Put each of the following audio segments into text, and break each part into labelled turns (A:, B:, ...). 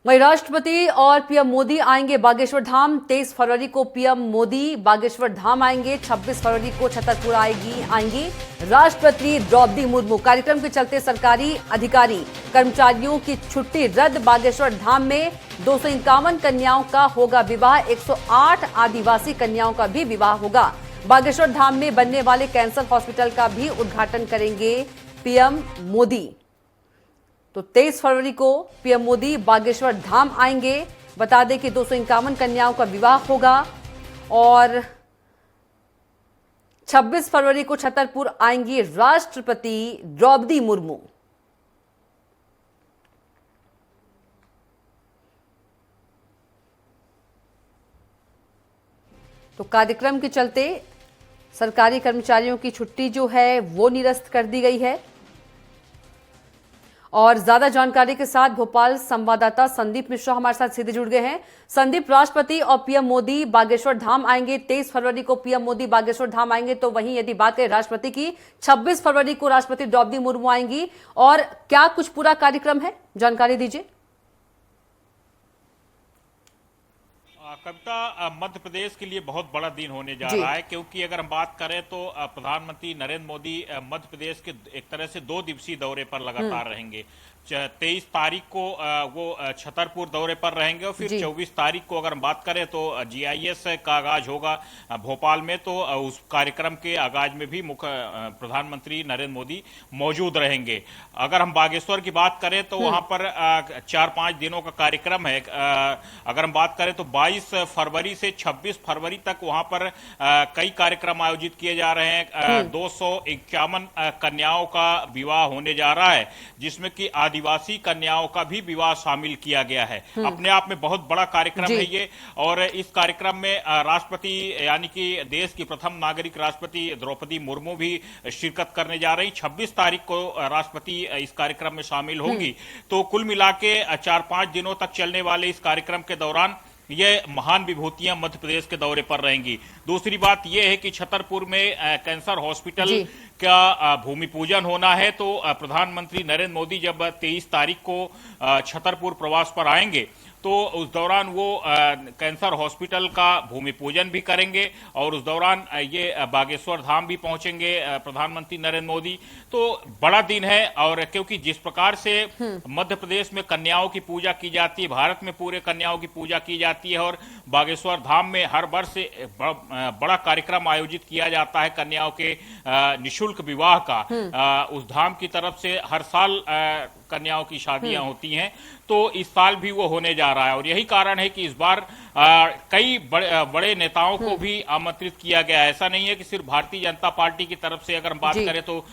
A: वहीं राष्ट्रपति और पीएम मोदी आएंगे बागेश्वर धाम। 23 फरवरी को पीएम मोदी बागेश्वर धाम आएंगे। 26 फरवरी को छतरपुर आएंगी राष्ट्रपति द्रौपदी मुर्मू। कार्यक्रम के चलते सरकारी अधिकारी कर्मचारियों की छुट्टी रद्द। बागेश्वर धाम में 251 कन्याओं का होगा विवाह। 108 आदिवासी कन्याओं का भी विवाह होगा। बागेश्वर धाम में बनने वाले कैंसर हॉस्पिटल का भी उद्घाटन करेंगे पीएम मोदी। तो 23 फरवरी को पीएम मोदी बागेश्वर धाम आएंगे। बता दें कि 251 कन्याओं का विवाह होगा और 26 फरवरी को छतरपुर आएंगी राष्ट्रपति द्रौपदी मुर्मू। तो कार्यक्रम के चलते सरकारी कर्मचारियों की छुट्टी जो है वो निरस्त कर दी गई है। और ज्यादा जानकारी के साथ भोपाल संवाददाता संदीप मिश्रा हमारे साथ सीधे जुड़ गए हैं। संदीप, राष्ट्रपति और पीएम मोदी बागेश्वर धाम आएंगे। 23 फरवरी को पीएम मोदी बागेश्वर धाम आएंगे। तो वहीं यदि बात करें राष्ट्रपति की, 26 फरवरी को राष्ट्रपति द्रौपदी मुर्मू आएंगी। और क्या कुछ पूरा कार्यक्रम है, जानकारी दीजिए।
B: कविता, मध्य प्रदेश के लिए बहुत बड़ा दिन होने जा रहा है, क्योंकि अगर हम बात करें तो प्रधानमंत्री नरेंद्र मोदी मध्य प्रदेश के एक तरह से 2 दिवसीय दौरे पर लगातार रहेंगे। 23 तारीख को वो छतरपुर दौरे पर रहेंगे और फिर 24 तारीख को अगर हम बात करें तो जीआईएस का आगाज होगा भोपाल में। तो उस कार्यक्रम के आगाज में भी मुख्य प्रधानमंत्री नरेंद्र मोदी मौजूद रहेंगे। अगर हम बागेश्वर की बात करें तो वहां पर 4-5 दिनों का कार्यक्रम है। अगर हम बात करें तो 22 फरवरी से 26 फरवरी तक वहां पर कई कार्यक्रम आयोजित किए जा रहे हैं। 251 कन्याओं का विवाह होने जा रहा है, जिसमें कि आदिवासी कन्याओं का भी विवाह शामिल किया गया है। अपने आप में बहुत बड़ा कार्यक्रम है ये। और इस कार्यक्रम में राष्ट्रपति यानी कि देश की प्रथम नागरिक राष्ट्रपति द्रौपदी मुर्मू भी शिरकत करने जा रही। 26 तारीख को राष्ट्रपति इस कार्यक्रम में शामिल होंगी। तो कुल मिला के 4-5 दिनों तक चलने वाले इस कार्यक्रम के दौरान ये महान विभूतियां मध्य प्रदेश के दौरे पर रहेंगी। दूसरी बात यह है कि छतरपुर में कैंसर हॉस्पिटल का भूमि पूजन होना है। तो प्रधानमंत्री नरेंद्र मोदी जब 23 तारीख को छतरपुर प्रवास पर आएंगे तो उस दौरान वो कैंसर हॉस्पिटल का भूमि पूजन भी करेंगे और उस दौरान ये बागेश्वर धाम भी पहुंचेंगे प्रधानमंत्री नरेंद्र मोदी। तो बड़ा दिन है। और क्योंकि जिस प्रकार से मध्य प्रदेश में कन्याओं की पूजा की जाती है, भारत में पूरे कन्याओं की पूजा की जाती है और बागेश्वर धाम में हर वर्ष बड़ा कार्यक्रम आयोजित किया जाता है कन्याओं के निःशुल्क विवाह का। उस धाम की तरफ से हर साल कन्याओं की शादियां होती हैं। तो इस साल भी वो होने जा रहा है और यही कारण है कि इस बार कई बड़े नेताओं को भी आमंत्रित किया गया है। ऐसा नहीं है कि सिर्फ भारतीय जनता पार्टी की तरफ से अगर हम बात करें तो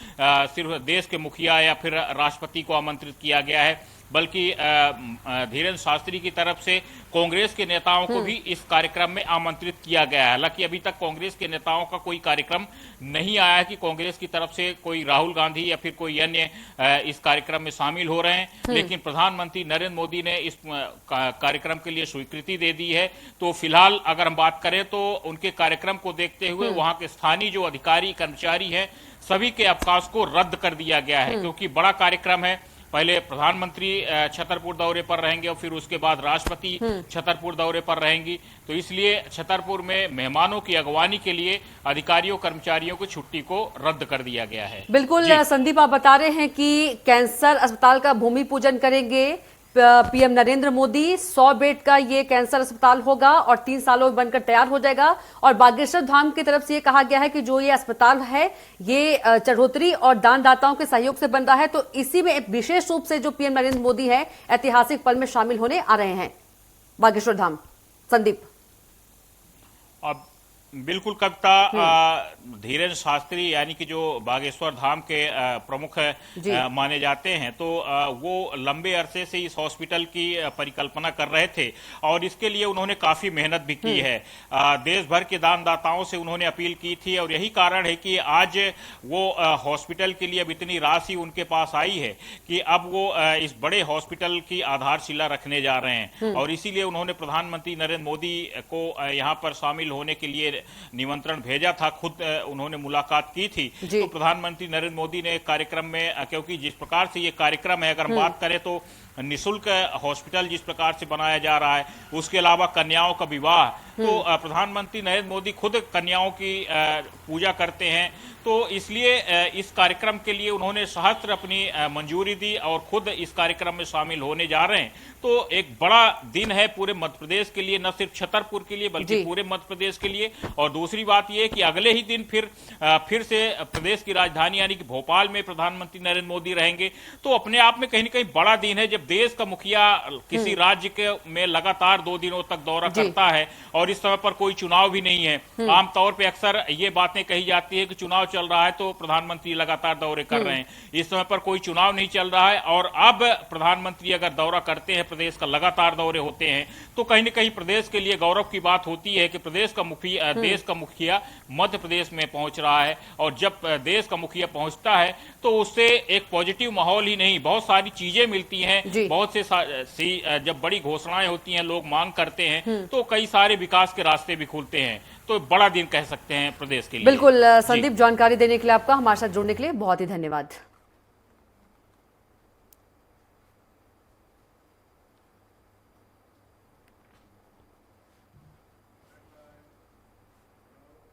B: सिर्फ देश के मुखिया या फिर राष्ट्रपति को आमंत्रित किया गया है, बल्कि धीरेन्द्र शास्त्री की तरफ से कांग्रेस के नेताओं को भी इस कार्यक्रम में आमंत्रित किया गया है। हालांकि अभी तक कांग्रेस के नेताओं का कोई कार्यक्रम नहीं आया है कि कांग्रेस की तरफ से कोई राहुल गांधी या फिर कोई अन्य इस कार्यक्रम में शामिल हो रहे हैं। लेकिन प्रधानमंत्री नरेंद्र मोदी ने इस कार्यक्रम के लिए स्वीकृति दे दी है। तो फिलहाल अगर हम बात करें तो उनके कार्यक्रम को देखते हुए वहां के स्थानीय जो अधिकारी कर्मचारी हैं सभी के अवकाश को रद्द कर दिया गया है, क्योंकि बड़ा कार्यक्रम है। पहले प्रधानमंत्री छतरपुर दौरे पर रहेंगे और फिर उसके बाद राष्ट्रपति छतरपुर दौरे पर रहेंगी। तो इसलिए छतरपुर में मेहमानों की अगवानी के लिए अधिकारियों कर्मचारियों को छुट्टी को रद्द कर दिया गया है।
A: बिल्कुल संदीप, आप बता रहे हैं कि कैंसर अस्पताल का भूमि पूजन करेंगे पीएम नरेंद्र मोदी। 100 बेड का ये कैंसर अस्पताल होगा और 3 सालों में बनकर तैयार हो जाएगा। और बागेश्वर धाम की तरफ से ये कहा गया है कि जो ये अस्पताल है ये चढ़ोतरी और दानदाताओं के सहयोग से बन रहा है। तो इसी में विशेष रूप से जो पीएम नरेंद्र मोदी है ऐतिहासिक पल में शामिल होने आ रहे हैं बागेश्वर धाम। संदीप,
B: अब बिल्कुल कविता, धीरेन्द्र शास्त्री यानी कि जो बागेश्वर धाम के प्रमुख माने जाते हैं, तो वो लंबे अरसे से इस हॉस्पिटल की परिकल्पना कर रहे थे और इसके लिए उन्होंने काफी मेहनत भी की है। देश भर के दानदाताओं से उन्होंने अपील की थी और यही कारण है कि आज वो हॉस्पिटल के लिए अब इतनी राशि उनके पास आई है कि अब वो इस बड़े हॉस्पिटल की आधारशिला रखने जा रहे हैं। और इसीलिए उन्होंने प्रधानमंत्री नरेंद्र मोदी को यहाँ पर शामिल होने के लिए निमंत्रण भेजा था। खुद उन्होंने मुलाकात की थी। तो प्रधानमंत्री नरेंद्र मोदी ने कार्यक्रम में, क्योंकि जिस प्रकार से ये कार्यक्रम है, अगर हम बात करें तो निःशुल्क हॉस्पिटल जिस प्रकार से बनाया जा रहा है, उसके अलावा कन्याओं का विवाह, तो प्रधानमंत्री नरेंद्र मोदी खुद कन्याओं की पूजा करते हैं, तो इसलिए इस कार्यक्रम के लिए उन्होंने सहस्त्र अपनी मंजूरी दी और खुद इस कार्यक्रम में शामिल होने जा रहे हैं। तो एक बड़ा दिन है पूरे मध्य प्रदेश के लिए, न सिर्फ छतरपुर के लिए बल्कि पूरे मध्य प्रदेश के लिए। और दूसरी बात यह कि अगले ही दिन फिर से प्रदेश की राजधानी यानी कि भोपाल में प्रधानमंत्री नरेंद्र मोदी रहेंगे। तो अपने आप में कहीं न कहीं बड़ा दिन है जब देश का मुखिया किसी राज्य के में लगातार 2 दिनों तक दौरा करता है और इस समय पर कोई चुनाव भी नहीं है। आमतौर पर अक्सर ये बातें कही जाती है कि चुनाव चल रहा है तो प्रधानमंत्री लगातार दौरे कर रहे हैं। इस समय पर कोई चुनाव नहीं चल रहा है और अब प्रधानमंत्री अगर दौरा करते हैं, प्रदेश का लगातार दौरे होते हैं, तो कहीं न कहीं प्रदेश के लिए गौरव की बात होती है कि प्रदेश का मुखिया देश का मुखिया मध्य प्रदेश में पहुंच रहा है। और जब देश का मुखिया पहुंचता है तो उससे एक पॉजिटिव माहौल ही नहीं, बहुत सारी चीजें मिलती हैं, बहुत से जब बड़ी घोषणाएं होती हैं, लोग मांग करते हैं, तो कई सारे विकास के रास्ते भी खुलते हैं। तो बड़ा दिन कह सकते हैं प्रदेश के लिए।
A: बिल्कुल संदीप, जानकारी देने के लिए आपका, हमारे साथ जुड़ने के लिए बहुत ही धन्यवाद।